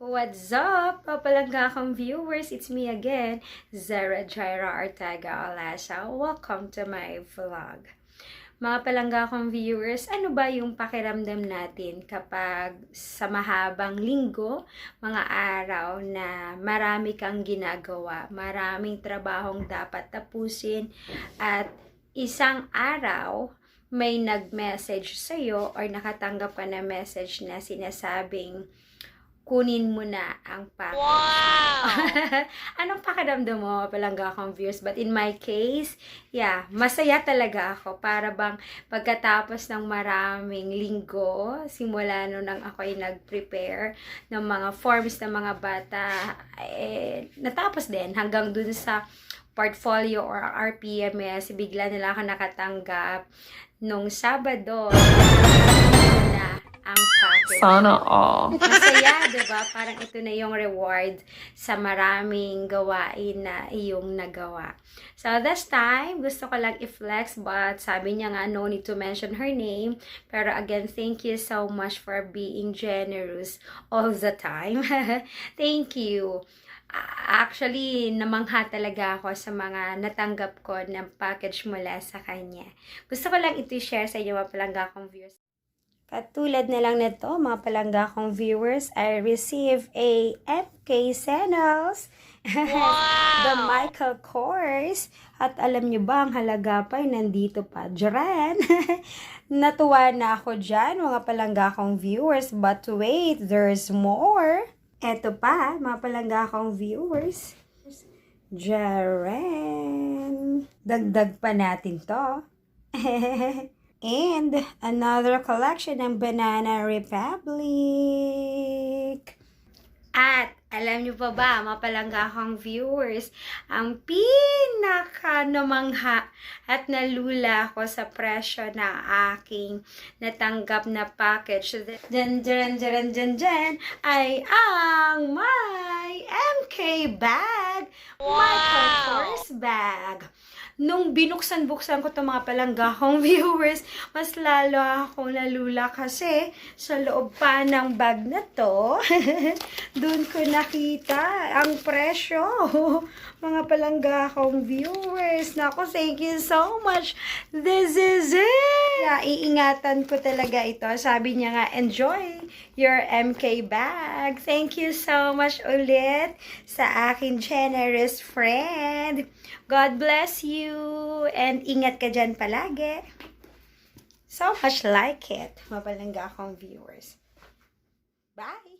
What's up, papalangga akong viewers? It's me again, Zara Jaira Ortega Olasa. Welcome to my vlog. Mga palangga akong viewers, ano ba yung pakiramdam natin kapag sa mahabang linggo, mga araw na marami kang ginagawa, maraming trabahong dapat tapusin, at isang araw may nag-message sa'yo or nakatanggap ka na message na sinasabing kunin mo na ang package. Wow! Anong pakiramdam mo, palangga akong viewers? But in my case, yeah, masaya talaga ako. Para bang pagkatapos ng maraming linggo, simula nung ako'y nag-prepare ng mga forms ng mga bata, natapos din hanggang dun sa portfolio or RPMS, bigla nila ako nakatanggap nung Sabado na ang package. Sana all. Masaya, diba? Parang ito na yung reward sa maraming gawain na iyong nagawa. So, this time, gusto ko lang i-flex, but sabi niya nga, no need to mention her name. Pero again, thank you so much for being generous all the time. Thank you. Actually, namangha talaga ako sa mga natanggap ko ng package mula sa kanya. Gusto ko lang ito share sa inyo, mga palangga kong viewers. Katulad na lang nito, mga palangga kong viewers, I receive a MK Senos. Wow! The Michael Kors. At alam nyo ba, ang halaga pa ay nandito pa. Diyan. Natuwa na ako dyan, mga palangga kong viewers. But wait, there's more. Eto pa, mga palangga kong viewers. Diyan. Dagdag pa natin to. And another collection ng Banana Republic. At alam niyo pa ba, mga palangga akong viewers, ang pinaka namangha at nalula ako sa presyo na aking natanggap na package. Dyan, ay ang my MK bag. Wow! Michael Kors bag. Nung binuksan-buksan ko itong mga palangga kong viewers, mas lalo akong nalula kasi sa loob pa ng bag na to, doon ko nakita ang presyo. Mga palangga kong viewers, naku, thank you so much. This is it! Iingatan ko talaga ito. Sabi niya nga, enjoy your MK bag. Thank you so much ulit sa aking generous friend. God bless you. And ingat ka dyan palagi. So much like it, mga palangga akong viewers. Bye!